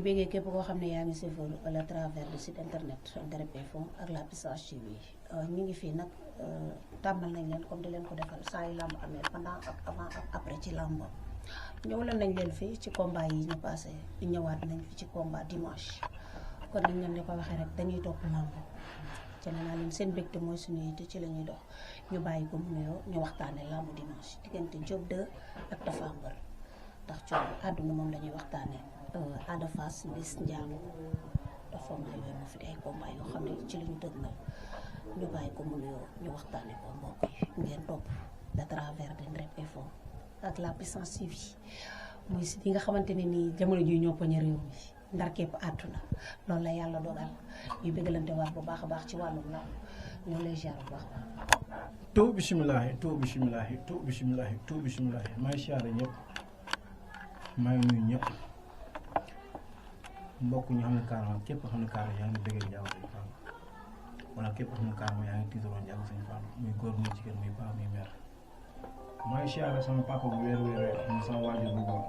béggee képp koo xam ne yaa ngi suivre à travers le site internet Ndereb Info ak la Puissance TV ñu ngi fii nag tàmmal nañ leen comme di leen ko defal saa yu làmb amee pendant ak avant ak après ci làmb ñëwaloon nañ leen fii ci combat yi ñu passé ñëwaat nañ fi ci combat dimanche kon nañ leen di ko waxee rek dañuy topp làmb ci nee naa leen seen mbégte mooy suñu yitte ci la ñuy dox ñu bàyyi ko mu nuyoo ñu waxtaane làmb dimanche diggante Diop 2 ak Tapha Mbeur ndax coono àdduna moom la ñuy waxtaane Ada Fass Liss Ndiago dafa may yooyu moo fi di ay combat yoo xam ne ci la ñu dëgmal ñu bàyyi ko mu nuyoo ñu waxtaane ko mbokk yi ngeen topp de travers de Ndereb Info ak la Puissance TV muy si yi nga xamante ne nii jamono ji ñoo poñe réew mi ndar képp àdduna loolu la yàlla dogal ñu bëggalante waat bu baax a baax ci wàllum làmb ñoo lay ziar bu baax tout bisimilahi maa ngi siyaare ñëpp maa ngi nuyu ñëpp mbokk ñu xam ne carrément képp xam ne carrément yaa ngi bëggee Ndiago Sëñ Fall wala képp xam ne carrément yaa ngi tiitaroo Ndiago Sëñ Fall muy góor muy jigéen muy baax muy mer maa ngi siyaare sama papa bu weer muy sama waajur bu góor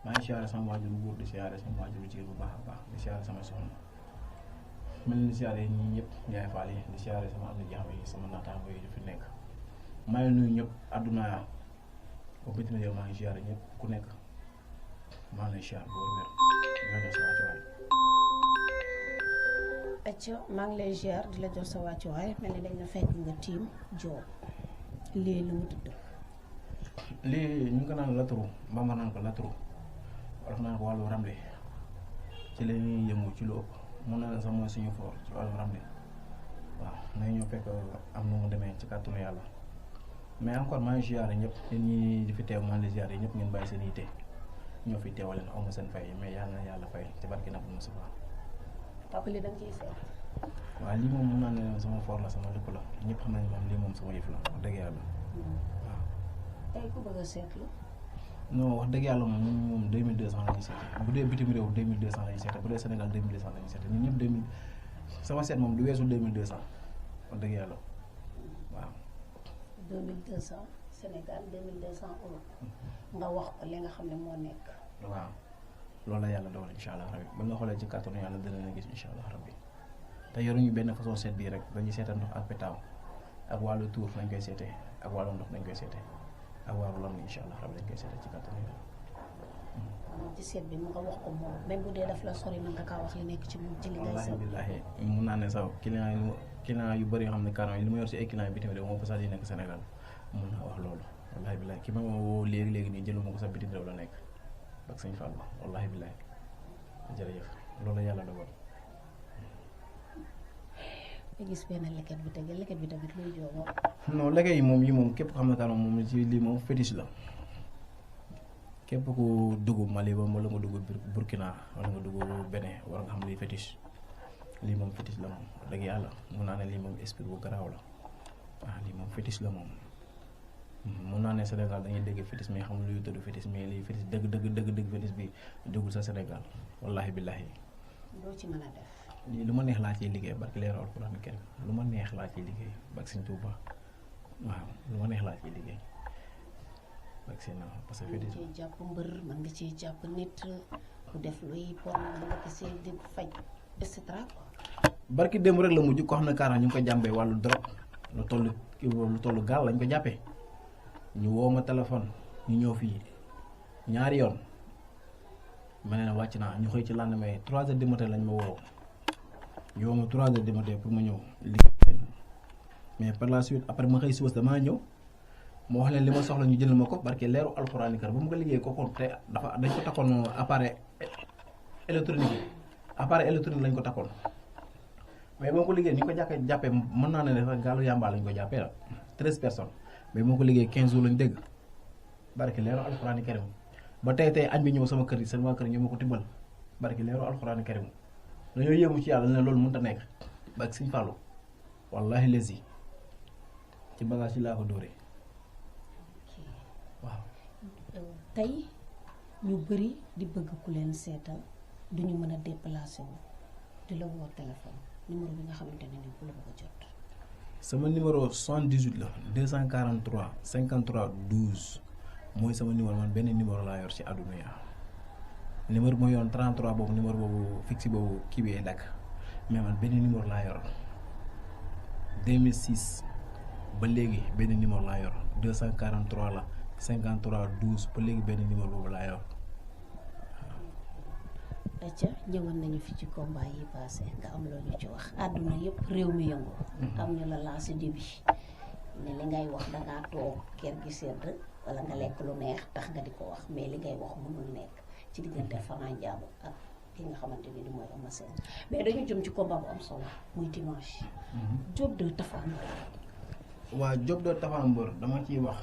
maa ngi siyaare sama waajur bu góor di siyaare sama waajur bu jigéen bu baax a baax di siyaare sama soxna mel ni siyaare ñi ñëpp Ndiaye Fall yi di siyaare sama am na jaxam yi sama naataango yi fi nekk maa ngi nuyu ñëpp àdduna yaa ba bitim réew maa ngi siyaare ñëpp ku nekk maa ngi lay siyaare bu wér di la jox sa wàccuwaay. acca maa ngi lay ziar di la jox sa wàccuwaay mel ni dañ la fekk nga tiim Diop lii lu mu tudd. lii ñu ngi ko naan laturu mbamba naan ko laturu wala naan ko wàllu ramli ci la ñuy yëngu ci lu ëpp mun naa la sax mooy suñu foor ci wàllu ramli waaw nañ ñoo fekk am na mu demee ci kàttanu yàlla mais encore maa ngi ziare ñëpp yéen ñi di fi teew maa ngi lay ziare ñëpp ngeen bàyyi seen yitte ñoo fi teewal leen aw ma seen fay mais yàlla na yàlla fay ci barke Nabi Mustafa. papa li da nga ciy seet. waaw lii moom mun naa ne sama foor la sama lépp la ñëpp xam nañ moom lii moom sama yëf la wax dëgg yàlla waaw. tey ku bëgg a seetlu. non wax dëgg yàlla moom 2200 la ñuy seete bu dee bitim réew 2200 la ñuy seete bu dee Sénégal 2200 la ñuy seete ñun ñëpp 2000 sama seet moom du weesu 2200 wax dëgg yàlla waaw. 2200 Sénégal 2200 euros nga wax ko li nga xam ne moo nekk. waaw loolu la yàlla dogal incha allah rabbi ba nga xoolee ci kàttanu yàlla dina la gis incha allah rabbi te yoruñu benn façon seet bii rek dañuy seetal ndox ak pétaaw ak wàllu tuur nañ koy seetee ak wàllu ndox nañ koy seetee ak wàllu lam incha allah rabbi dañ koy seetee ci kàttanu yàlla. ci seet bi mu nga wax ko moom même bu dee daf la sori na nga kaa wax li nekk ci moom ci li ngay seet. wallaahi billaahi mun naa ne sax client yu bëri yoo xam ne carrément li ma yor si ay client bitim réew moo fa sax yi nekk Sénégal mun naa wax loolu wallaahi billaahi ki ma woo léegi nii jëluma ko sax bitim réew la nekk ak sëñ Fall wallaahi billaahi jërëjëf loolu la yàlla dogal. nga gis benn leket bi tamit luy jooboo. non leket yi moom képp xam ne carrément moom ci lii moom fétiche la képp ku dugg Mali ba wala nga dugg Burkina wala nga dugg Bénin war nga xam lii fétiche lii moom fétiche la moom dëgg yàlla mun naa ne lii moom esprit bu garaaw la waaw lii moom fétiche la moom mun naa ne Sénégal dañuy dégg fétiche mais xamul luy tudd fétiche mais lii fétiche dëgg fétiche bi duggul sa Sénégal wallaahi billaahi. loo ci mën a def. lii lu ma neex laa ciy liggéey barke leeru alxuraan kenn lu ma neex laa ciy liggéey barke Sëñ Tuuba waaw lu ma neex laa ciy liggéey barke seen parce que fétiche mën nga ciy jàpp mbër mën nga ciy jàpp nit ku def luy bon mën nga gisee di faj et cetera. barki démb rek la mujj ko xam ne kaara ñu ngi ko jàmbee wàllu drogue lu toll gaal lañ ko jàppee ñu woo ma téléphone ñu ñëw fii ñaari yoon ma ne wàcc naa ñu xëy ci lendemain 3 heures du matin lañ ma woo ñu woo ma 3 heures du matin pour ma ñëw liggéey mais par la suite après ma xëy si damaa ñëw ma wax leen li ma soxla ñu jël ma ko barke leeru alxuraan kër ba mu ko liggéey ko kon te dañ ko takkoon appareil électronique lañ ko takkoon mais boo ko liggéey ñu ko jàppee mën naa ne dafa gaalu yàmbaa lañ ko jàppee la 13 personnes mais moo ko liggéey 15 jours lañ dégg barke leeru alxuraan karim ba tey añ bi ñëw sama kër yi seen waa kër ñoo ma ko tibbal barke leeru alxuraan karim dañoo yéemu ci yàlla ne loolu mënut a nekk barke Sëñ Fallu wallaahi lesi ci bagage yi laa ko dóoree waaw. tey ñu bëri di bëgg ku leen seetal duñu mën a déplacé wu di la woo téléphone numéro bi nga xamante ne ni ku la bëgg a jot. sama numéro 78 la 243 53 12 mooy sama numéro man benn numéro laa yor ci àdduna ya numéro bi ma yoon 33 boobu numéro boobu fixe boobu kii bi dakk mais man benn numéro laa yor 2006 ba léegi benn numéro laa yor 243 la 53 12 ba léegi benn numéro boobu laa yor. acca ñëwoon nañu fi ci combat yi passé nga am loo ñu ci wax àdduna yëpp réew mi yëngu am ñu la lancé début ne li ngay wax dangaa toog kër gi sedd wala nga lekk lu neex tax nga di ko wax mais li ngay wax mënul nekk ci diggante Franc Diabo ak ki nga xamante ni mooy Eumeu Sène mais dañu jëm ci combat bu am solo muy dimanche. Diop de Tapha Mbeur. waa Diop de Tapha Mbeur dama ciy wax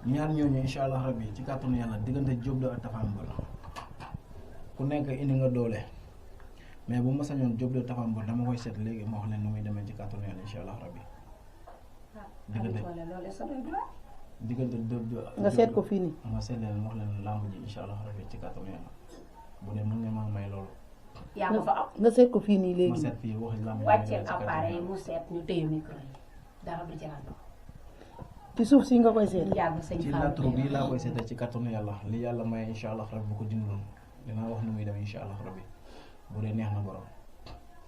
ñaar ñooñu incha allah rabbi ci kàttanu yàlla diggante Diop de ak Tapha Mbeur ku nekk indi nga doole mais bu ma sañoon Diop de Tapha Mbeur dama koy seet léegi ma wax leen nu muy demee ci kàttanu yàlla incha allah rabbi. diggante Diop de nga seet ko fii nii. ma seet leen wax leen làmb ji incha allah rabbi ci kàttanu yàlla bu dee mën nga maa may loolu. yaa ma fa am nga seet ko fii nii léegi. ma seet fii wax làmb ji wàcceel appareil yi mu seet ñu téye micro yi dara du jàll. ci suuf si nga koy seet. yàlla sëñ ci latru bii laa koy seetee ci kàttanu yàlla li yàlla may incha allah rabbi bu ko dindoon dinaa wax nu muy dem incha allah rabbi bu dee neex na borom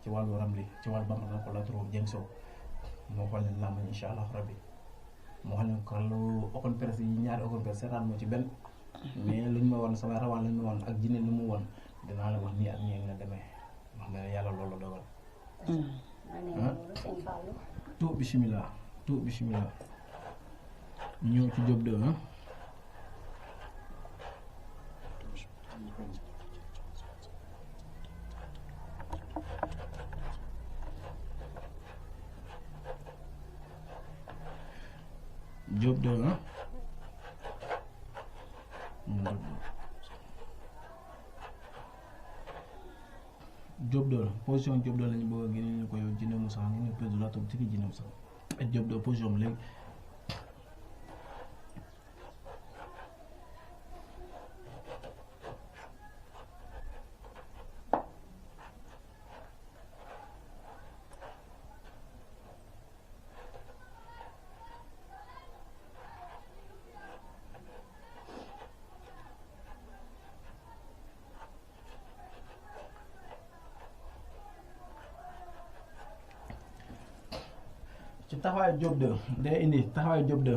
ci wàllu ramli ci wàllu bambara ko latru jëm sow moo xool leen làmb incha allah rabbi moo xam ne ko lu open presse yi ñaari open presse seetaan moo ci benn mais luñ ma woon sama rawaan lañ ma woon ak jinne lu mu woon dinaa la wax nii ak nii la demee wax ne yàlla loolu dogal. tout bismillah tout bismillah ñëw ci Diop de Diop de Diop de position Diop de lañu bëgg a génne ñu ko yow Djiné Moussa ñu ngi président toog ci Djiné Moussa ak Diop de position léegi ci taxawaayu Diop de day indi taxawaayu Diop de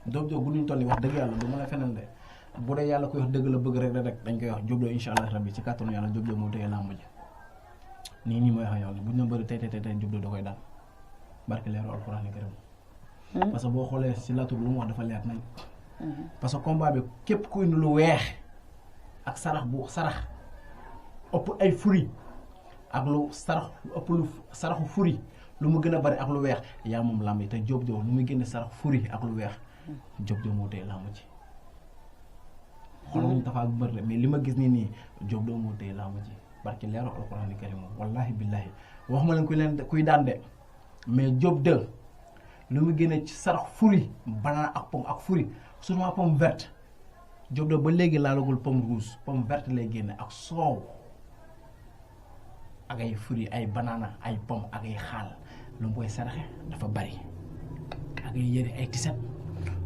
Diop de bu ñu toll nii wax dëgg yàlla du mën a feneen de bu dee yàlla koy wax dëgg la bëgg rek dañ koy wax Diop de incha allah rabbi ci kàttanu yàlla Diop de moo téye làmb ji nii mooy wax yow bu ñu la bëri tey Diop de da koy daan barke leeru alxuraan karim parce que boo xoolee si latur lu mu wax dafa leer nañ parce que combat bi képp ku indi lu weex ak sarax ëpp ay furi ak lu sarax ëpp lu saraxu furi lu mu gën a bari ak lu weex yaa moom làmb yi te Diop de lu muy génne sarax furi ak lu weex Diop de moo téye làmb ji xoolal ñu Tapha ak Mbeur mais li ma gis nii Diop de moo téye làmb ji barke leeru alxuraan karim wallahi billahi waxuma leen kuy daan de mais Diop de lu mu génne ci sarax furi banana ak pomme ak furi surtout pomme verte Diop de ba léegi laalagul pomme rouge pomme verte lay génne ak soow ak ay furi ay banana ay pomme ak ay xaal lu mu koy saraxe dafa bari ak ay yëre ay tiset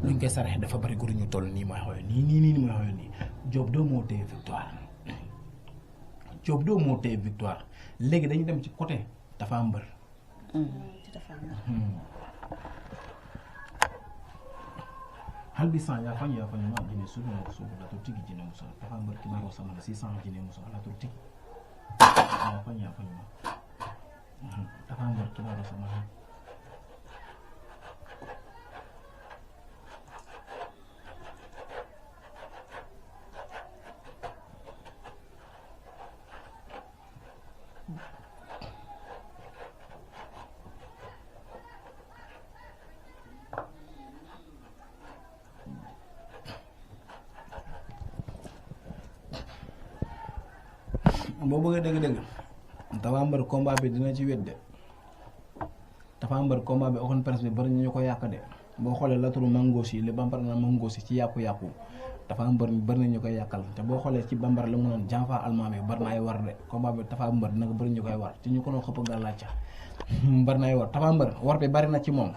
lu ñu koy saraxe dafa bari guru ñu toll nii mooy xooy nii mooy xooy nii Diop de moo téye victoire Diop de moo téye victoire léegi dañu dem ci côté Tapha Mbeur hal bi san ya fanya ma Djiné suuf na suuf la tur tigi Djiné Moussa Tapha Mbeur ki ma sama la 600 Djiné Moussa la tur tigi ya fanya ma Tapha Mbeur ki ma sama la boo bëggee dëgg-dëgg Tapha Mbeur combat bi dina ci wet de Tapha Mbeur combat bi open presse bi bari ñu ko yàq de boo xoolee laturu mangoos yi li bambara na mangoos yi ci yàqu-yàqu Tapha Mbeur bari nañu koy yàqal te boo xoolee ci bambara la mu noon janfa almaam yi bari na ay war de combat bi Tapha Mbeur dina ko bari ñu koy war ci ñu ko doon xëpp gàllaacca bari na ay war Tapha Mbeur war bi bari na ci moom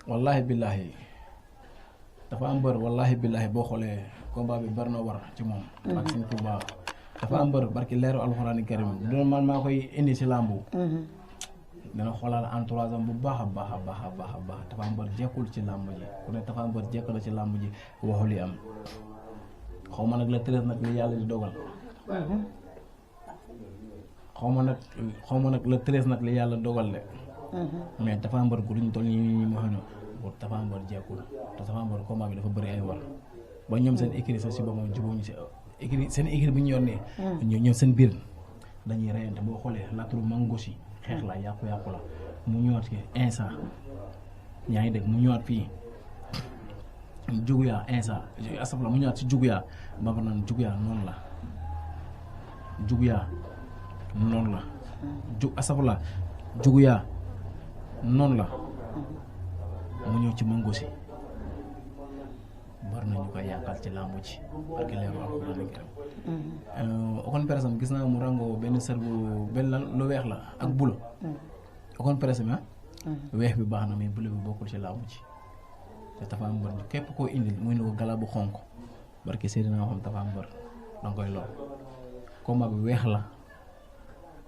wallahi billahi Tapha Mbeur wallahi billahi boo xoolee combat bi bari na war ci moom. ak seen Tuubaa dafa am mbër barki leeru alxuraani karim bu doon man maa koy indi si làmbu. dana xoolal entourage am bu baax a baax a baax a baax a baax dafa am mbër jekkul ci làmb ji ku ne dafa am mbër jekk la ci làmb ji waxu li am xaw ma nag la tërës nag li yàlla di dogal. xaw ma nag la tërës nag li yàlla dogal de. mais dafa am mbër gu duñ toll nii ma xam ne dafa am mbër jekkul te dafa am mbër combat bi dafa bëri ay war ba ñoom seen écrit sax si boppam jubóoñu si écrit seen écrit bu ñu yor nii. ñoom seen biir dañuy reyante boo xoolee laturu mangosi xeex la yàqu-yàqu la mu ñëwaat ki instant yaa ngi dégg mu ñëwaat fii juguyaa instant asafla mu ñëwaat si juguyaa ba naan juguyaa noonu la juguyaa noonu la asafla juguyaa noonu la mu ñëw ci mangosi bari na ñu koy yàqal ci làmbu ji parce que leeru alxuraan okon personne gis naa mu rangoo benn sër bu benn lu weex la ak bulo okon personne weex bi baax na mais bulo bi bokkul ci làmbu ji te dafa am mbër képp koo indil muy ne ko gala bu xonk barke Seydina xam dafa am mbër danga koy lool combat bi weex la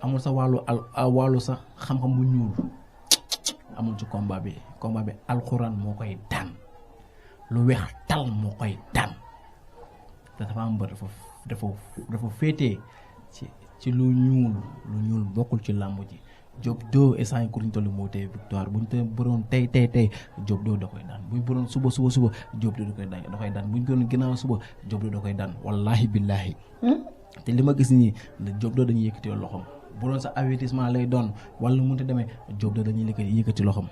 amul sa wàllu sax xam-xam bu ñuul amul ci combat bi alxuraan moo koy daan lu weex tal moo koy daan te dafa am mbër dafa féetee ci lu ñuul bokkul ci làmb ji Diop 2 instant yi ku ñu toll moo tey victoire bu ñu te bëroon tey Diop 2 da koy daan bu ñu bëroon suba Diop 2 da koy daan bu ñu bëroon ginnaaw suba Diop 2 da koy daan wallahi billahi te li ma gis nii Diop 2 dañuy yëkkati loxoom bu doon sa avertissement lay doon wala mu mënta demee Diop 2 dañuy yëkkati loxoom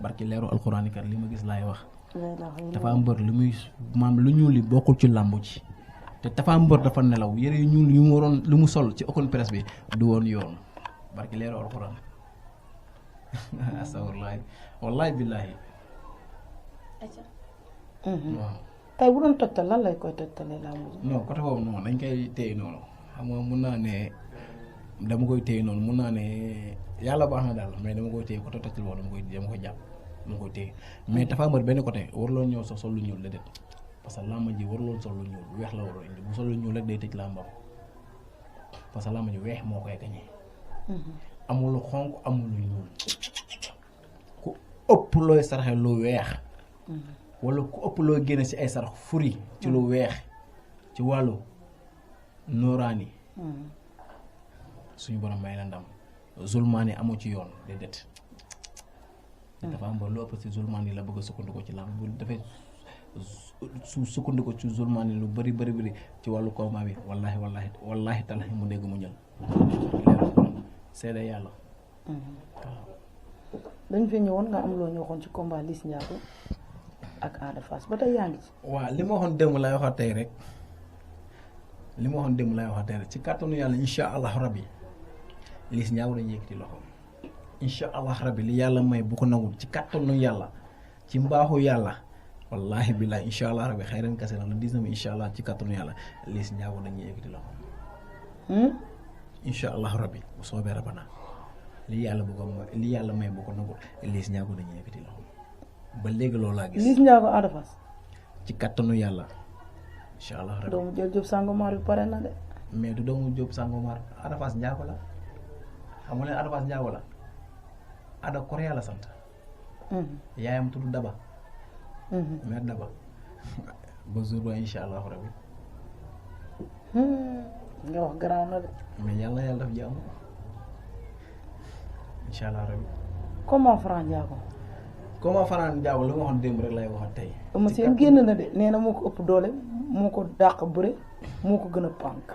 barki leeru alxuraan kat li ma gis laay wax. dafa am mbër lu ñuul li bokkul ci làmb ji te dafa am mbër dafa nelaw yëre yu ñuul yu mu waroon lu mu sol ci open presse bi du woon yoon barki leeru alxuraan astagfirullah wallahi billahi waaw tey bu doon tojtal lan lay koy tojtalee làmb ji. non côté boobu noonu dañ koy téye noonu xam nga mun naa ne dama koy téye noonu mun naa ne yàlla baax na daal mais dama koy téye côté tojtal boobu dama koy jàpp dama koy téye mais dafa am benn côté waruloo ñëw sax sol lu ñuul déedéet parce que làmb ji waruloo sol lu ñuul weex la waroo indi bu sol lu ñuul rek day tëj làmbam parce que làmb ji weex moo koy gañee amul lu xonq amul lu ñuul ku ëpp looy saraxe lu weex wala ku ëpp looy génne ci ay sarax furi ci lu weex ci wàllu nooraani suñu borom may la ndam zulmaani amu ci yoon déedéet dafa am ba lu ëpp ci zulmaani la bëgg a sukkandiku ci làmb bu dafay sukkandiku ci zulmaani lu bëri ci wàllu combat bi wallahi talahi mu dégg mu jël seede yàlla waaw dañ fi ñëwoon nga am loo ñu waxoon ci combat Liss Ndiago ak Ada Fass ba tey yaa ngi ci. waaw li ma waxoon démb lay waxaat tey rek ci kàttanu yàlla insha allah rabbi Liss Ndiago dañuy yëkkati loxo insha allah rabbi li yàlla may bu ko nangul ci kàttanu yàlla ci mbaaxu yàlla wallahi billahi insha allah rabbi xayran kase la le 19 insha allah ci kàttanu yàlla Liss Ndiago dañuy yëkkati loxo insha allah rabbi bu soobee rabana li yàlla may bu ko nangul Liss Ndiago dañuy yëkkati loxo ba léegi loolu laa gis. Liss Ndiago Ada Fass ci kàttanu yàlla insha allah rabbi doomu jël Diop Sangomar bi pare na de. mais du doomu Diop Sangomar Ada Fass Ndiago la xam nga ne Ada Fass Ndiago la Ada Korea la sant. yaayam tudd Daba. mère Daba ba jour ba insha allah rabbi nga wax garaaw na de. mais yàlla daf jàmm insha allah rabbi. comment Franc Ndiago. comment Franc Ndiago li ma waxoon démb rek lay waxaat tey. Eumeu Sène génn na de nee na moo ko ëpp doole moo ko dàq bëre moo ko gën a pànk.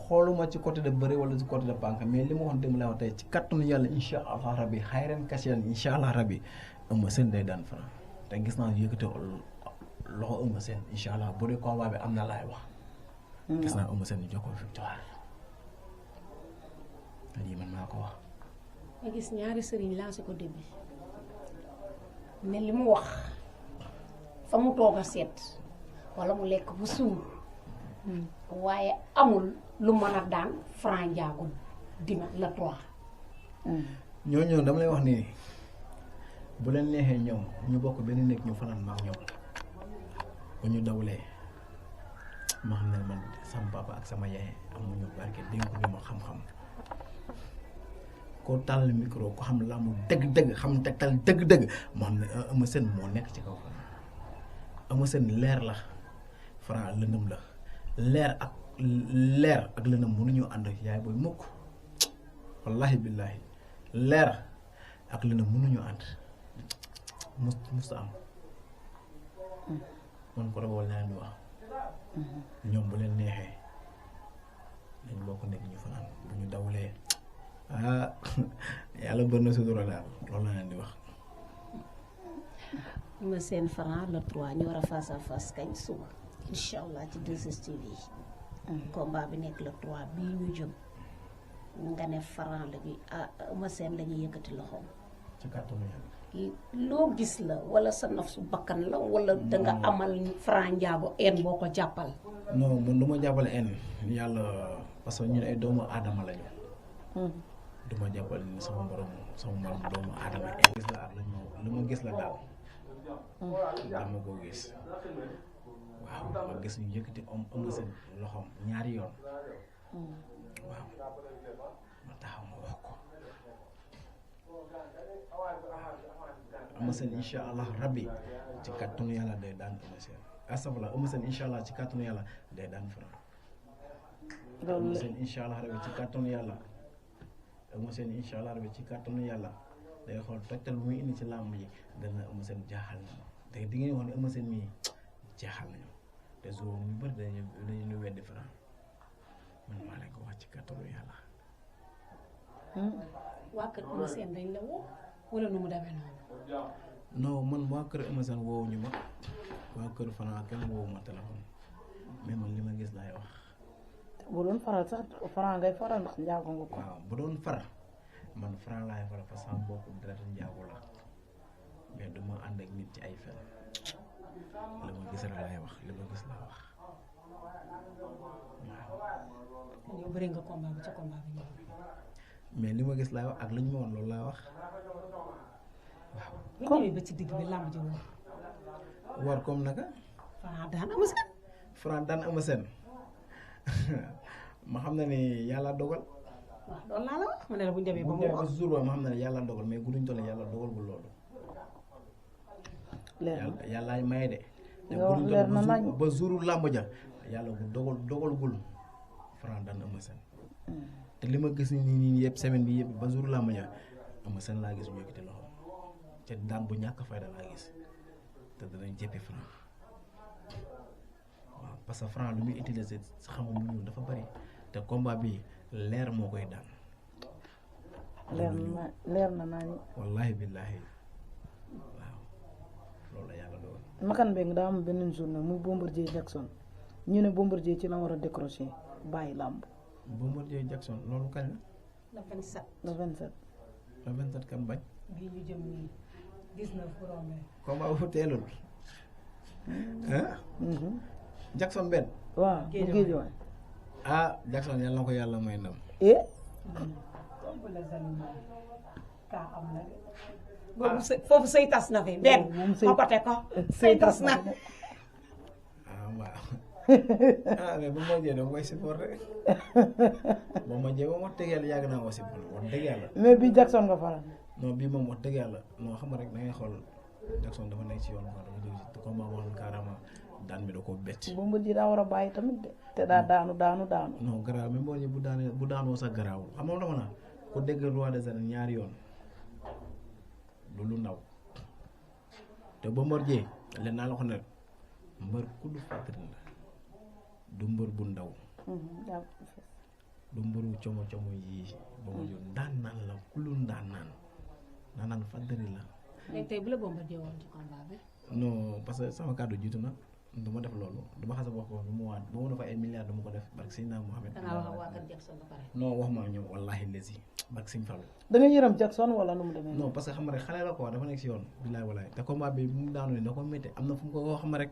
xooluma ci côté de bëre wala ci côté de pànk mais li ma waxoon démb lay wax tey ci kattanu yàlla insha allah rabbi xayran kasiyan insha allah rabbi Eumeu Sène day daan Franc te gis naa yëkkate loxo Eumeu Sène insha allah bu dee combat bi am na laay wax. gis naa Eumeu Sène ñu jox ko victoire lii man maa ko wax. ma gis ñaari sëriñ lancé ko début ne li mu wax fa mu toog a seet wala mu lekk bu suur waaye amul lu mën a daan Franc Ndiago dina la 3. ñooñu dama lay wax ni bu leen neexee ñoom ñu bokk benn néeg ñu fanaan ma ak ñoom bu ñu dawlee ma xam ne man sama papa ak sama yaay amuñu barke dénkuñu ma xam-xam koo tàll micro ko xam làmb dëgg-dëgg xam tegtal dëgg-dëgg moo xam ne Eumeu Sène moo nekk ci kaw Franc Eumeu Sène leer la Franc lëndëm la leer ak lëndëm mënuñoo ànd ak yaay booy mukk wallahi billahi leer ak lëndëm mënuñoo ànd musta am man ko rabal naa leen di wax ñoom bu leen neexee dañ bokk nekk ñu fanaan bu ñu dawlee yàlla bër na sutura daal loolu laa leen di wax. Eumeu Sène Franc le 3 ñu war a face à face kañ suba incha allah ci 2STV yi. combat bi nekk le 3 bii ñu jëm nga ne Franc la ñuy Eumeu Sène la ñuy yëkkati loxoom. ci kàttanu yàlla. loo gis la wala sa naf su bakkan la wala danga amal Franc Ndiago en boo ko jàppal. non man du ma jàppale en yàlla parce que ñun ay doomu aadama lañu. du ma jàppale ni sama morom doomu aadama en. gis la ak lu ma gis la daal. dama ko gis. waaw ma gis ñu yëkkati Eumeu Sène loxoom ñaari yoon. waaw ma taxaw ma wax ko. Eumeu Sène incha allah rabbi ci kàttanu yàlla day daan Eumeu Sène astafurlah Eumeu Sène incha allah ci kàttanu yàlla day daan Franc. Eumeu Sène incha allah rabbi ci kàttanu yàlla. Eumeu Sène incha allah rabbi ci kàttanu yàlla day xool tojtal muy indi ci làmb yi dana Eumeu Sène jaaxal na te di ngeen wax ne Eumeu Sène mii jaaxal nañu te jour ñu bëri dañu weddi Franc man maa leen ko wax ci kàttanu yàlla. waa kër Eumeu Sène dañ la woo wala nu mu demee noonu. non man waa kër Eumeu Sène woowuñu ma waa kër Franc kenn woowu ma téléphone mais man li ma gis laay wax. bu doon faral sax Franc ngay faral ndax njaago nga ko. waaw bu doon far man Franc laay faral parce que sama mbokku deret njaago la mais du ma ànd ak nit ci ay fen li ma gis rek laay wax li ma gis laa wax waaw. yow bëri nga combat bi ca combat bi ñëw. mais li ma gis laay wax ak li ñu ma woon loolu laa wax waaw. bu ñëwee ba ci digg bi làmb ji woon. war comme naka. Franc daan Eumeu Sène. Franc daan Eumeu Sène ma xam ne ni yàlla dogal. waaw loolu laa la wax ma ne la bu ñu demee ba mu wax jour ba ma xam ne yàlla dogal mais guduñ toll yàlla dogal bu loolu. leer na yàllaay maye de. nga wax leer na nañ ba jouru làmb ja yàlla bu dogalgul Franc daan Eumeu Sène. te li ma gis nii yëpp semaine bi yëpp ba jouru làmb ja Eumeu Sène laa gis mu yëkkati loxo te daan bu ñàkk fayda laa gis te danañ jëppi Franc. waaw parce que Franc lu muy utiliser xam nga mu dafa bari te combat bi leer moo koy daan. leer na naa ni. wallahi billahi waaw loolu la yàlla dogal. Makan Mbengue daa am beneen journée muy Bombardier Jackson ñu ne Bombardier ci la war a décrocher bàyyi làmb. Bombardier Jackson loolu kañ la. le 27. le 27. le 27 kan bañ. bii ñu jëm nii 19 bu rombee. combat bu teelul. Jackson benn. waaw bu Guédiawaye. Jackson yàlla na ko yàlla may ndam. foofu sëy tas na fi benn ma ko teg ko sëy tas na. waaw mais bu ma jee dama koy supporté ba ma jee ba wax dëgg yàlla yàgg naa ko supporté wax dëgg yàlla. mais bii Jackson nga faral. non bii moom wax dëgg yàlla non xam nga rek da ngay xool Jackson dafa nekk ci yoon quoi dafa jóg ci combat boo xam ne carrément daan bi da koo bett. Bombardier daa war a bàyyi tamit de te daa daanu. non garaaw même boo ñëwee bu daanoo sax garaawul xam nga dama naa ko dégg roi des arènes ñaari yoon du lu ndaw te Bombardier leen naa la ko ne mbër ku du fàttali la du mbër bu ndaw. du mbëru como yii Bombardier daan naan la ku lu daan naan fàttali la. léegi tey bu la Bombardier woon ci combat bi. non parce que sama kàddu jiitu na du ma def loolu du ma xas a wax ko lu mu waat ba mu dafa ay milliards du ma ko def barke Seydina Mohamed. da ngaa wax ak waa kër Jackson ba pare. non wax ma ñoom wallahi lesi barke Sëñ Fallu. da nga yërëm Jackson wala nu mu demee. non parce que xam nga rek xale la quoi dafa nekk si yoon. billaay walaay te combat bi mu daanu ne da ko métti am na fu mu ko wax ma rek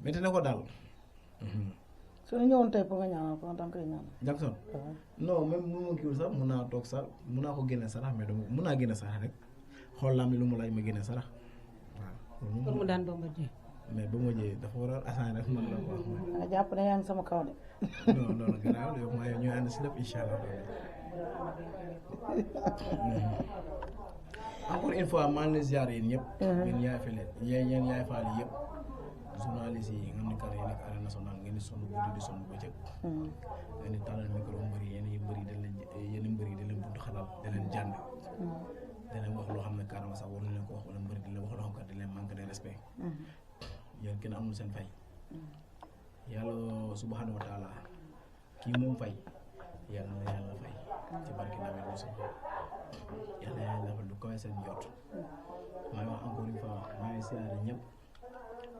métti na ko daal. su ñu ñëwoon tey pour nga ñaanal ko en tant que ñaanal. Jackson. non même mu ma kiiwul sax mun naa toog sax mun naa ko génne sarax mais dama mun naa génne sarax rek xool laa mi lu mu laaj ma génne sarax waaw. pour mu daan Bombardier. mais ba ma jëyee dafa waroon asaan rek man la ko wax mooy. nga jàpp ne yaa ngi sama kaw de. non non gannaaw yow mooy ñu ànd si lépp incha allah. encore une fois maa ngi leen ziar yéen ñëpp. ngeen yaay fële yéen yaay faal yëpp. journaliste yi nga xam ne kar yi nekk arène nationale ngeen di sonn guddi di sonn bëccëg. ngeen di tàllal micro mbëri yéen yi mbëri da leen buntu xalal da leen jàng. da leen wax loo xam ne carrément sax war na leen ko wax wala mbëri di leen wax loo xam ne da leen manque de respect. yéen kenn amul seen fay. yàlla subhanahu wa taala kii moom fay yàlla na yàlla fay. ci barke Nabi Moussa yàlla yàlla defal lu kawe seen jot. maa ngi wax encore une fois maa ngi siyaare ñëpp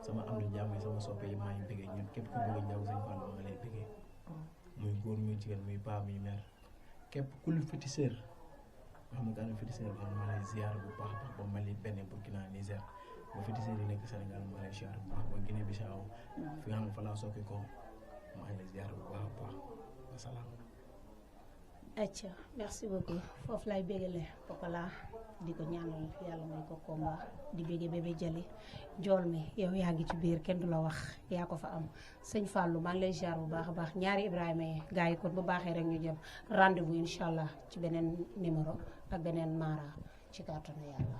sama am na jàmm yi sama soppe yi maa ngi bëggee ñun képp ku bëgg njaaw sëñ Fall maa ngi lay bëggee muy góor muy jigéen muy paa muy mère képp ku lu féticheur nga xam ne daanaka féticheur bi maa lay ziar bu baax a baax ba Mali Bénin Burkina Niger ba féticheur yi nekk Sénégal maa lay ziar bu baax ba Guinée Bissau fi nga xam ne fa laa sokki ko maa ngi lay ziar bu baax a baax wasalaam. acca merci beaucoup foofu lay bégale Pokola di ko ñaanal yàlla may ko combat di bége bébé Jali jool mi yow yaa ngi ci biir kenn du la wax yaa ko fa am sëñ Fallou maa ngi lay ziar bu baax a baax ñaari Ibrahima yi gars yi kon bu baaxee rek ñu jëm rendez-vous incha allah ci beneen numéro ak beneen Mara ci kàttanu yàlla.